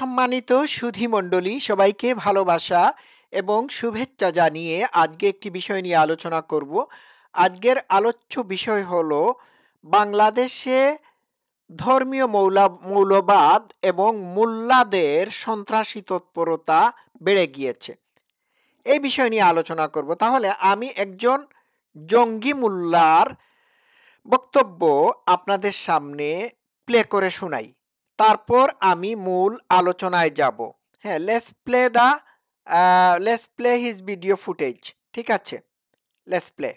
সম্মানিত সুধী মণ্ডলী, সবাইকে ভালোবাসা এবং শুভেচ্ছা জানিয়ে আজকে একটি বিষয় নিয়ে আলোচনা করব। আজকের আলোচ্য বিষয় হলো বাংলাদেশে ধর্মীয় মৌলবাদ এবং মোল্লাদের সন্ত্রাসী তৎপরতা বেড়ে গিয়েছে। এই বিষয় নিয়ে আলোচনা করব। তাহলে আমি একজন জঙ্গি মোল্লার বক্তব্য আপনাদের সামনে প্লে করে শোনাই, তারপর আমি মূল আলোচনায় যাব। হ্যাঁ, let's play his video footage. ঠিক আছে, লেটস প্লে।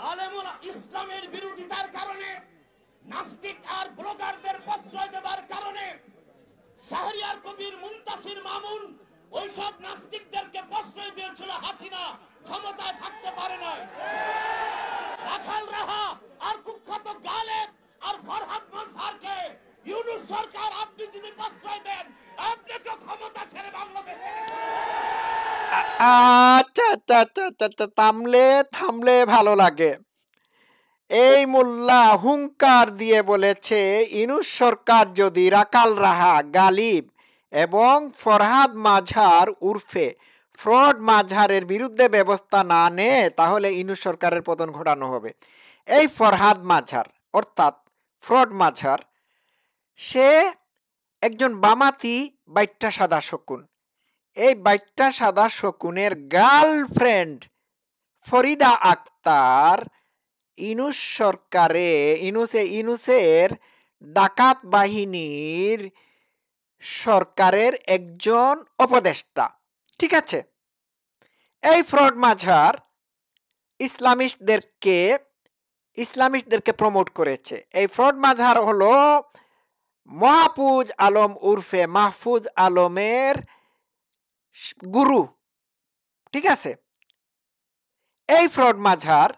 আলেমুল ইসলামের বিরোধিতার কারণে, নাস্তিক আর ব্লগারদের প্রশ্রয় দেওয়ার কারণে শাহরিয়ার কবির, মুনতাসির মামুন ওইসব নাস্তিকদেরকে প্রশ্রয় দিয়েছিল হাসিনা ক্ষমতায় থাকতে পারে না। রাখাল রাহা আর কুখ্যাত গালেব আর ফরহাদ মনসারকে ইউনূস সরকার আপনি যদি প্রশ্রয় দেন, আপনাকে ক্ষমতা ছেড়ে বাংলাদেশে আচ্ছা, থামলে ভালো লাগে। এই মোল্লা হুঙ্কার দিয়ে বলেছে, ইউনূস সরকার যদি রাখাল রাহা, গালিব এবং ফরহাদ মাঝার উর্ফে ফ্রড মাঝারের বিরুদ্ধে ব্যবস্থা না নেয়, তাহলে ইউনূস সরকারের পতন ঘটানো হবে। এই ফরহাদ মাঝার অর্থাৎ ফ্রড মাঝার, সে একজন বামাতি বাইট্টা সাদা শকুন। এই বাইট্টা সাদা শকুনের গার্লফ্রেন্ড ফরিদা আক্তার ইউনূসের ডাকাত বাহিনীর সরকারের একজন উপদেষ্টা। ঠিক আছে, এই ফ্রড মাঝার ইসলামিস্টদেরকে প্রমোট করেছে। এই ফ্রড মাঝার হলো মাহফুজ আলম উর্ফে মাহফুজ আলমের গুরু। ঠিক আছে, এই ফ্রড মাঝার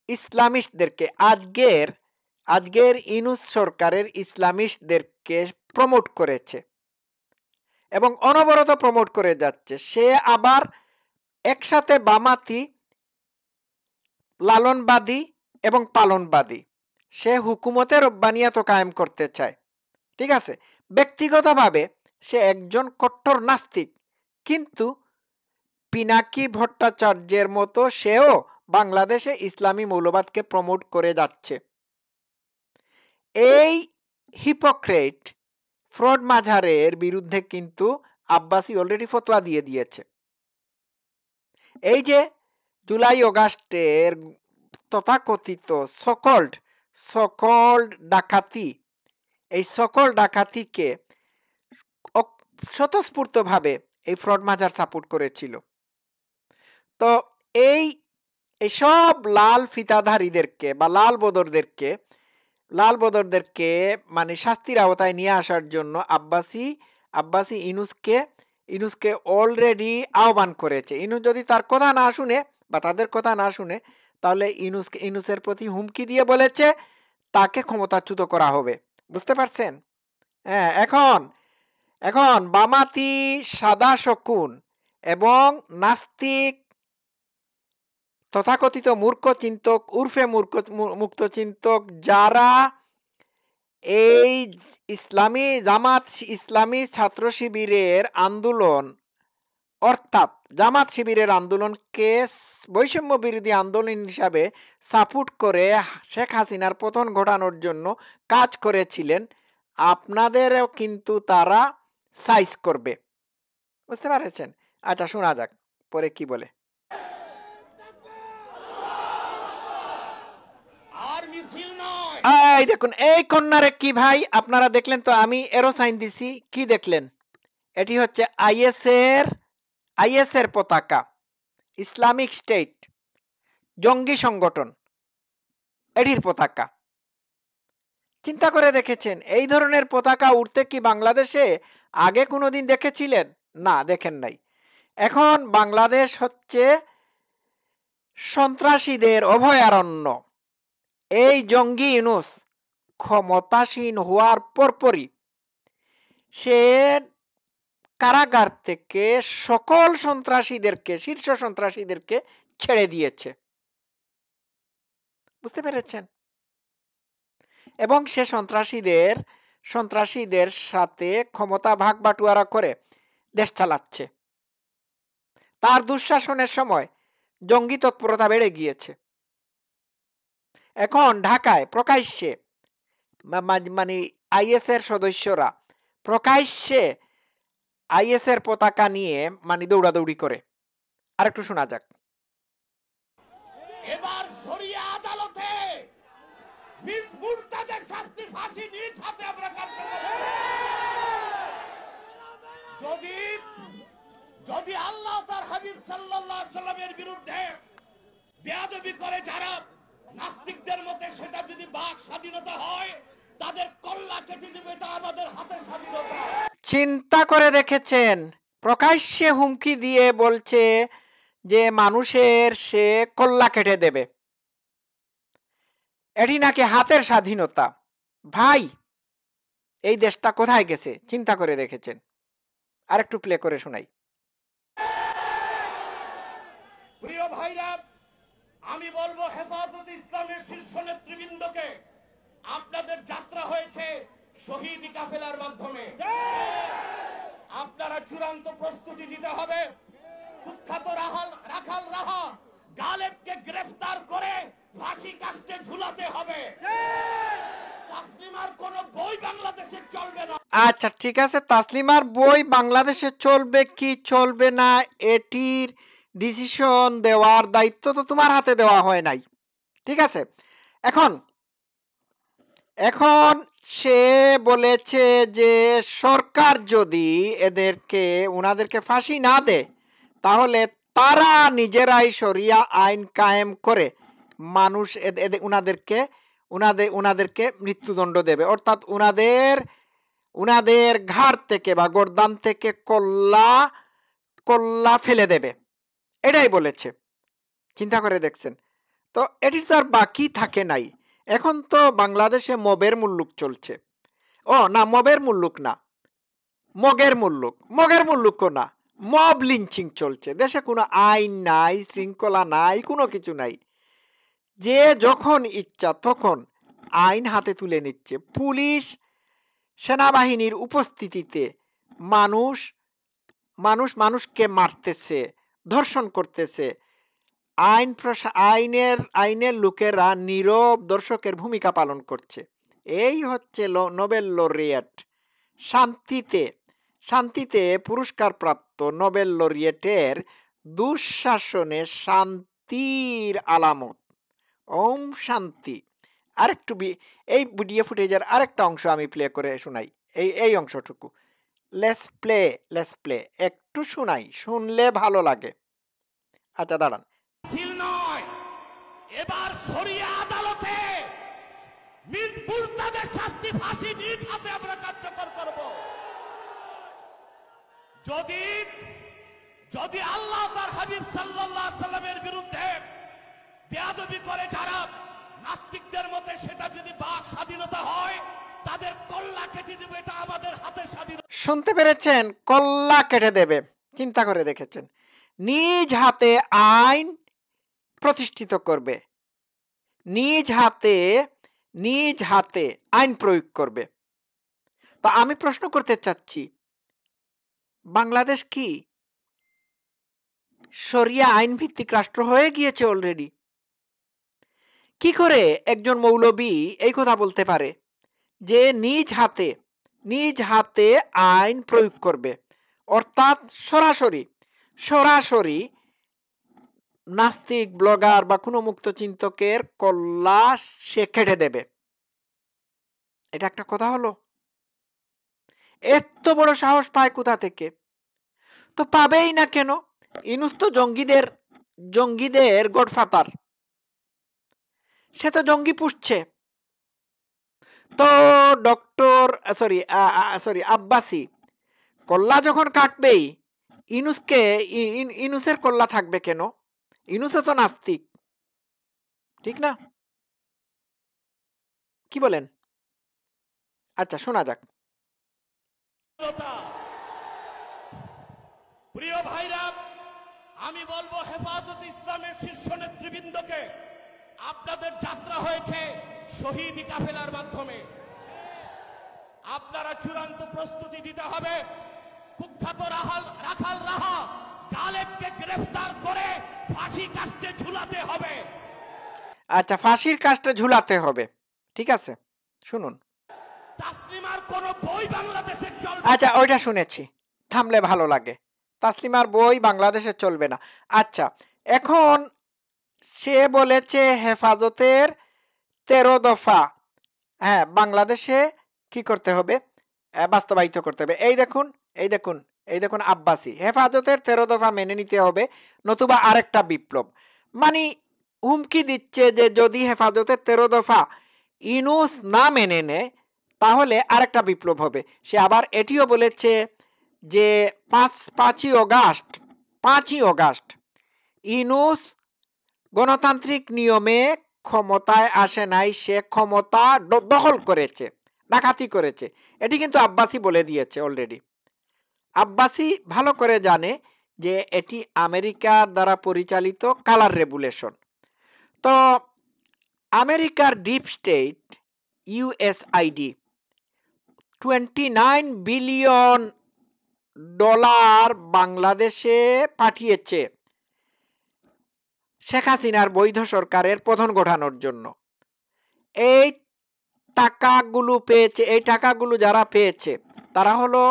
ইসলামিস্টদেরকে আজকের ইউনূস সরকারের ইসলামিস্টদেরকে প্রমোট করেছে এবং অনবরত প্রমোট করে যাচ্ছে। সে আবার একসাথে বামাতি, লালনবাদী এবং পালনবাদী। সে হুকুমতের রব্বানিয়াত কায়েম করতে চায়। ঠিক আছে, ব্যক্তিগতভাবে সে একজন কট্টর নাস্তিক, কিন্তু পিনাকি ভট্টাচার্যের মতো সেও বাংলাদেশে ইসলামী মৌলবাদকে প্রমোট করে যাচ্ছে। এই হিপোক্রেট ফ্রড মাঝারের বিরুদ্ধে কিন্তু আব্বাসি অলরেডি ফতোয়া দিয়ে দিয়েছে। এই যে জুলাই অগাস্টের তথাকথিত সকল্ড ডাকাতি, এই সকল ডাকাতিকে স্বতঃস্ফূর্তভাবে এই ফ্রড মাঝার সাপোর্ট করেছিল। তো এইসব লাল ফিতাধারীদেরকে বা লাল বদরদেরকে মানে শাস্তির আওতায় নিয়ে আসার জন্য আব্বাসি ইউনূসকে অলরেডি আহ্বান করেছে। ইউনূস যদি তার কথা না শুনে বা তাদের কথা না শুনে, তাহলে ইউনূসের প্রতি হুমকি দিয়ে বলেছে তাকে ক্ষমতাচ্যুত করা হবে। বুঝতে পারছেন? হ্যাঁ, এখন বামাতি সাদা শকুন এবং নাস্তিক তথাকথিত মূর্খচিন্তক উর্ফে মুক্তচিন্তক, যারা এই ইসলামী ছাত্র শিবিরের আন্দোলন অর্থাৎ জামাত শিবিরের আন্দোলনকে বৈষম্য বিরোধী আন্দোলন হিসাবে সাপোর্ট করে শেখ হাসিনার পতন ঘটানোর জন্য কাজ করেছিলেন, আপনাদেরও কিন্তু তারা সাইজ করবে। বুঝতে পারছেন? আচ্ছা, শোনা যাক পরে কি বলে। এই দেখুন, এই কন্যারে কি ভাই আপনারা দেখলেন তো? আমি এরো সাইন দিছি, কি দেখলেন? এটি হচ্ছে আইএস এর পতাকা, ইসলামিক স্টেট জঙ্গি সংগঠন, এটির পতাকা। চিন্তা করে দেখেছেন এই ধরনের পতাকা উঠতে কি বাংলাদেশে আগে কোনোদিন দেখেছিলেন? না, দেখেন নাই। এখন বাংলাদেশ হচ্ছে সন্ত্রাসীদের অভয়ারণ্য। এই জঙ্গি ইউনূস ক্ষমতাসীন হওয়ার পরপরই সে কারাগার থেকে সকল শীর্ষ সন্ত্রাসীদেরকে ছেড়ে দিয়েছে। বুঝতে পেরেছেন? এবং সে সন্ত্রাসীদের সন্ত্রাসীদের সাথে ক্ষমতা ভাগ বাটোয়ারা করে দেশ চালাচ্ছে। তার দুঃশাসনের সময় জঙ্গি তৎপরতা বেড়ে গিয়েছে। এখন ঢাকায় প্রকাশ্যে মানে আইএস এর সদস্যরা প্রকাশ্যে আইএস এর পতাকা নিয়ে মানে দৌড়াদৌড়ি করে। আরেকটু শোনা যাক। এবার শরিয়া আদালতে মুরতাদের শাস্তি ফাঁসি নিজ হাতে আমরা কার্যকর যদি যদি আল্লাহ তার হাবিব সাল্লাল্লাহু আলাইহি সাল্লামের বিরুদ্ধে বেয়াদবি করে যারা নাস্তিকদের মতে, সেটা যদি বাক স্বাধীনতা হয় তাদের কল্লা কেটে দিবে, এটা আমাদের হাতে স্বাধীনতা। চিন্তা করে দেখেছেন? প্রকাশ্যে হুমকি দিয়ে বলছে যে মানুষের সে কল্লা কেটে দেবে, এটি নাকি হাতের স্বাধীনতা। ভাই, এই দেশটা কোথায় গেছে চিন্তা করে দেখেছেন? আরেকটু প্লে করে শোনাই। প্রিয় ভাইরা, আমি বলবো হেফাজত ইসলামের শীর্ষ নেতৃবৃন্দকে, আপনাদের যাত্রা হয়েছে শহীদ কাফেলার মাধ্যমে। আপনারা চূড়ান্ত প্রস্তুতি দিতে হবে। কুখ্যাত রাখাল রাহা গালেবকে গ্রেফতার করে ফাঁসি কাস্টে ঝুলাতে হবে। তাসলিমার কোন বই বাংলাদেশে চলবে না। আচ্ছা, ঠিক আছে, তাসলিমার বই বাংলাদেশে চলবে কি চলবে না এটির ডিসিশন দেওয়ার দায়িত্ব তো তোমার হাতে দেওয়া হয় নাই। ঠিক আছে, এখন সে বলেছে যে সরকার যদি উনাদেরকে ফাঁসি না দেয় তাহলে তারা নিজেরাই শরিয়া আইন কায়েম করে মানুষ উনাদেরকে মৃত্যুদণ্ড দেবে, অর্থাৎ উনাদের ঘাড় থেকে বা গর্দান থেকে কল্লা ফেলে দেবে, এটাই বলেছে। চিন্তা করে দেখছেন তো? এটি তো আর বাকি থাকে নাই। এখন তো বাংলাদেশে মবের মুল্লুক চলছে। ও না, মবের মুল্লুক না, মগের মুল্লুক না, মব লিঞ্চিং চলছে। দেশে কোনো আইন নাই, শৃঙ্খলা নাই, কোনো কিছু নাই। যে যখন ইচ্ছা তখন আইন হাতে তুলে নিচ্ছে। পুলিশ সেনাবাহিনীর উপস্থিতিতে মানুষকে মারতেছে, ধর্ষণ করতেছে। আইনের লোকেরা নীরব দর্শকের ভূমিকা পালন করছে। এই হচ্ছে নোবেল লরিয়েট, শান্তিতে পুরস্কারপ্রাপ্ত নোবেল লরিয়েটের দুঃশাসনে শান্তির আলামত। ওম শান্তি। আরেকটু এই ভিডিও ফুটেজের আরেকটা অংশ আমি প্লে করে শোনাই, এই অংশটুকু। লেটস প্লে একটু শোনাই, শুনলে ভালো লাগে। আচ্ছা দাঁড়ান। এবার শরিয়া আদালতে মুরতাদের শাস্তি ফাঁসি নিজ হাতে আমরা কার্যকর করব। যদি আল্লাহ তার হাবিব সাল্লাল্লাহু আলাইহি সাল্লামের বিরুদ্ধে বেয়াদবি করে যারা নাস্তিকদের মতে, সেটা যদি বাক স্বাধীনতা হয় তাদের কল্লা কেটে দেবে, এটা আমাদের হাতে স্বাধীনতা। শুনতে পেরেছেন? কল্লা কেটে দেবে। চিন্তা করে দেখেছেন? নিজ হাতে আইন প্রতিষ্ঠিত করবে, নিজ হাতে আইন প্রয়োগ করবে। তো আমি প্রশ্ন করতে চাচ্ছি, বাংলাদেশ কি শরিয়া আইন ভিত্তিক রাষ্ট্র হয়ে গিয়েছে অলরেডি? কি করে একজন মৌলবী এই কথা বলতে পারে যে নিজ হাতে আইন প্রয়োগ করবে, অর্থাৎ সরাসরি নাস্তিক, ব্লগার বা কোনো মুক্ত চিন্তকের কল্লা সে কেটে দেবে? এটা একটা কথা হলো? এত বড় সাহস পায় কোথা থেকে? তো পাবেই না কেন? ইউনূস তো জঙ্গিদের গডফাদার, সে তো জঙ্গি পুষছে। তো আব্বাসি কল্লা যখন কাটবেই, ইউনূসের কল্লা থাকবে কেন? ইউনূসও তো নাস্তিক, ঠিক না? কি বলেন? আচ্ছা, শোনা যাক। প্রিয় ভাইরা, আমি বলবো হেফাজত ইসলামের শীর্ষ নেতৃবৃন্দকে, আপনাদের যাত্রা হয়েছে শহীদ কাফেলার মাধ্যমে। আপনারা চূড়ান্ত প্রস্তুতি দিতে হবে। কুখ্যাত রাখাল রাহা গালেবকে গ্রেফতার করে ফাঁসি কাস্টে ঝুলাতে হবে। আচ্ছা, ফাঁসির কাস্টে ঝুলাতে হবে, ঠিক আছে। শুনুন, তাসলিমার কোন বই বাংলাদেশে চলবে? আচ্ছা, ওইটা শুনেছি, থামলে ভালো লাগে। তাসলিমার বই বাংলাদেশে চলবে না। আচ্ছা, এখন সে বলেছে হেফাজতের 13 দফা, হ্যাঁ, বাংলাদেশে কি করতে হবে? বাস্তবায়িত করতে হবে। এই দেখুন, এই দেখুন, এই দেখুন, আব্বাসী হেফাজতের 13 দফা মেনে নিতে হবে, নতুবা আরেকটা বিপ্লব। মানে হুমকি দিচ্ছে যে যদি হেফাজতের 13 দফা ইউনূস না মেনে নেয় তাহলে আরেকটা বিপ্লব হবে। সে আবার এটিও বলেছে যে 5ই অগাস্ট ইউনূস গণতান্ত্রিক নিয়মে ক্ষমতায় আসে নাই, সে ক্ষমতা দখল করেছে, ডাকাতি করেছে। এটি কিন্তু আব্বাসী বলে দিয়েছে অলরেডি। আব্বাসী ভালো করে জানে যে এটি আমেরিকার দ্বারা পরিচালিত কালার রেগুলেশন। তো আমেরিকার ডিপ স্টেট ইউএসআইডি $29 বিলিয়ন বাংলাদেশে পাঠিয়েছে শেখ হাসিনার বৈধ সরকারের পতন ঘটানোর জন্য। এই টাকাগুলো যারা পেয়েছে তারা হলো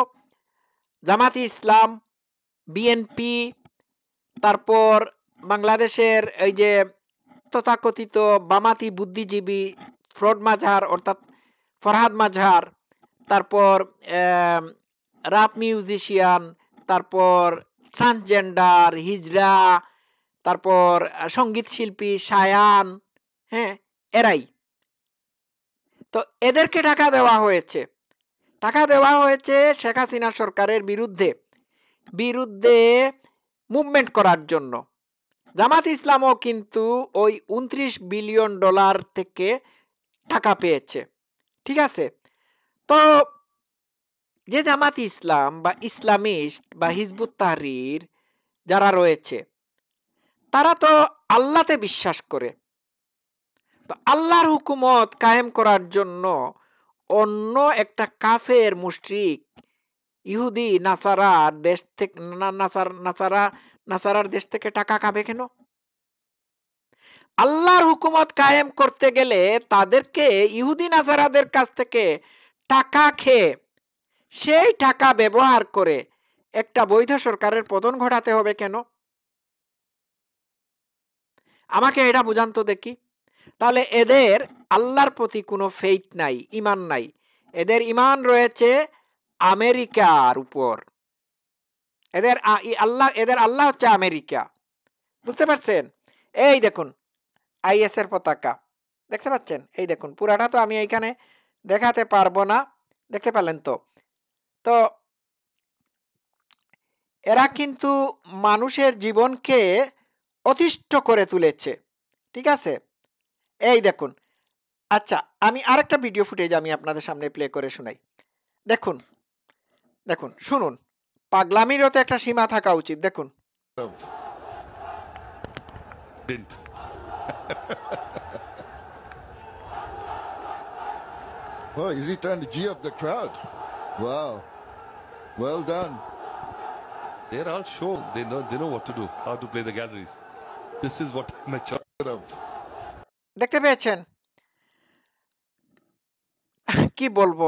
জামাতি ইসলাম, বিএনপি, তারপর বাংলাদেশের এই যে তথাকথিত বামাতি বুদ্ধিজীবী ফরহাদ মাঝহার, তারপর রাপ মিউজিশিয়ান, তারপর ট্রান্সজেন্ডার হিজড়া, তারপর সঙ্গীত শিল্পী শায়ান, হ্যাঁ, এরাই তো। এদেরকে টাকা দেওয়া হয়েছে শেখ হাসিনা সরকারের বিরুদ্ধে মুভমেন্ট করার জন্য। জামাত ইসলামও কিন্তু ওই $29 বিলিয়ন থেকে টাকা পেয়েছে, ঠিক আছে। তো যে জামাত ইসলাম বা ইসলামিস্ট বা হিজবুত তাহরির যারা রয়েছে তারা তো আল্লাহতে বিশ্বাস করে। তো আল্লাহর হুকুমত কায়েম করার জন্য অন্য একটা কাফের মুশরিক ইহুদি নাসারার দেশ থেকে টাকা খাবে কেন? আল্লাহর হুকুমত কায়েম করতে গেলে তাদেরকে ইহুদি নাসারাদের কাছ থেকে টাকা খেয়ে সেই টাকা ব্যবহার করে একটা বৈধ সরকারের পতন ঘটাতে হবে কেন? আমাকে এটা বুঝান তো দেখি। তাহলে এদের আল্লাহর প্রতি কোনো ফেইথ নাই, ঈমান নাই। এদের ঈমান রয়েছে আমেরিকার উপর। এদের আল্লাহ হচ্ছে আমেরিকা, বুঝতে পারছেন? এই দেখুন আইএস এর পতাকা দেখতে পাচ্ছেন? এই দেখুন, পুরাটা তো আমি এইখানে দেখাতে পারবো না, দেখতে পেলেন তো? তো এরা কিন্তু মানুষের জীবনকে অতিষ্ঠ করে তুলেছে, ঠিক আছে। এই দেখুন, আচ্ছা, আমি আরেকটা ভিডিও ফুটেজ আমি আপনাদের সামনে প্লে করে শোনাই। দেখুন, দেখুন, শুনুন। পাগলামিরও তো একটা সীমা থাকা উচিত। দেখুন। Oh, is he trying to G up the crowd? Wow. Well done. They're all shown. They know what to do, how to play the galleries. This is what mature. দেখতে পেয়েছেন? কি বলবো?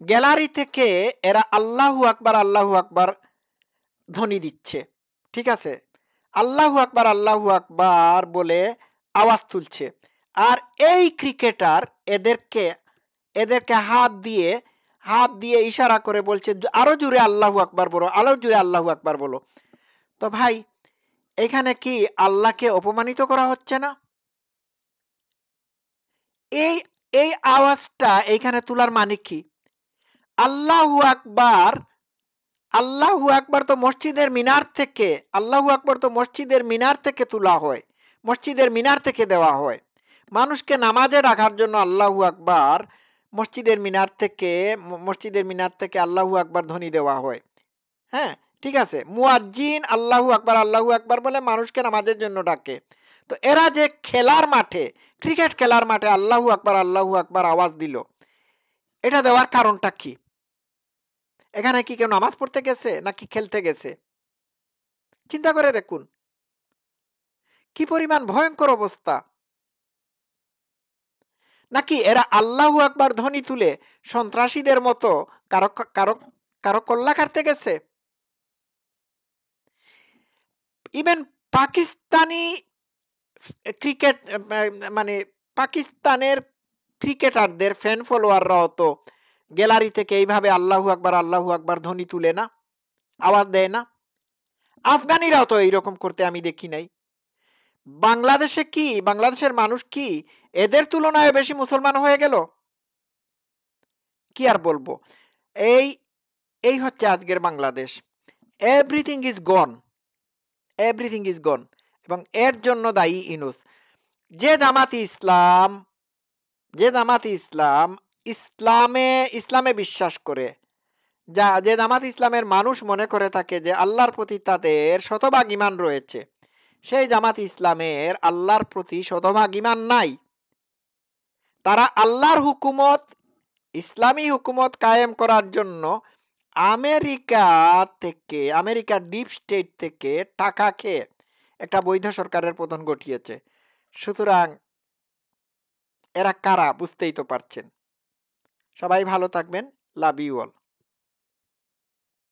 গ্যালারি থেকে এরা আল্লাহু আকবার ধ্বনি দিচ্ছে, ঠিক আছে। আল্লাহু আকবার বলে আওয়াজ তুলছে। আর এই ক্রিকেটার এদেরকে হাত দিয়ে ইশারা করে বলছে আরো জোরে আল্লাহু আকবার বলো। তো ভাই, এখানে কি আল্লাহকে অপমানিত করা হচ্ছে না? এই আওয়াজটা এইখানে তোলার মানে কি? আল্লাহু আকবার তো মসজিদের মিনার থেকে তোলা হয়, মসজিদের মিনার থেকে দেওয়া হয়। মানুষকে নামাজে ডাকার জন্য আল্লাহু আকবার মসজিদের মিনার থেকে আল্লাহু আকবার ধ্বনি দেওয়া হয়, হ্যাঁ, ঠিক আছে। মুয়াজ্জিন আল্লাহু আকবার বলে মানুষকে নামাজের জন্য ডাকে। তো এরা যে ক্রিকেট খেলার মাঠে আল্লাহু আকবার আওয়াজ দিল, এটা দেওয়ার কারণটা কি? এখানে কি কেউ নামাজ পড়তে গেছে নাকি খেলতে গেছে? চিন্তা করে দেখুন কি পরিমাণ ভয়ঙ্কর অবস্থা। নাকি এরা আল্লাহু আকবার ধ্বনি তুলে সন্ত্রাসীদের মতো কারো কারো কারো কল্লা কাটতে গেছে? ইভেন পাকিস্তানি ক্রিকেট মানে পাকিস্তানের ক্রিকেটারদের ফ্যান ফলোয়াররাও তো গ্যালারি থেকে এইভাবে আল্লাহু আকবার ধ্বনি তুলে না, আওয়াজ দেয় না। আফগানিরাও তো এইরকম করতে আমি দেখি নাই। বাংলাদেশে কি, বাংলাদেশের মানুষ কি এদের তুলনায় বেশি মুসলমান হয়ে গেল? কি আর বলবো। এই এই হচ্ছে আজকের Bangladesh. Everything is gone, everything is গন। এবং এর জন্য দায়ী ইউনূস। যে জামাতি ইসলাম, যে জামাতি ইসলাম ইসলামে বিশ্বাস করে, যে জামাত ইসলামের মানুষ মনে করে থাকে যে আল্লাহর প্রতি তাদের শতভাগ ঈমান রয়েছে, সেই জামাত ইসলামের আল্লাহর প্রতি শতভাগ ঈমান নাই। তারা আল্লাহর হুকুমত, ইসলামী হুকুমত কায়েম করার জন্য আমেরিকার ডিপ স্টেট থেকে টাকা খেয়ে একটা বৈধ সরকারের পতন ঘটিয়েছে। সুতরাং এরা কারা বুঝতেই তো পারছেন। সবাই ভালো থাকবেন। Love you all.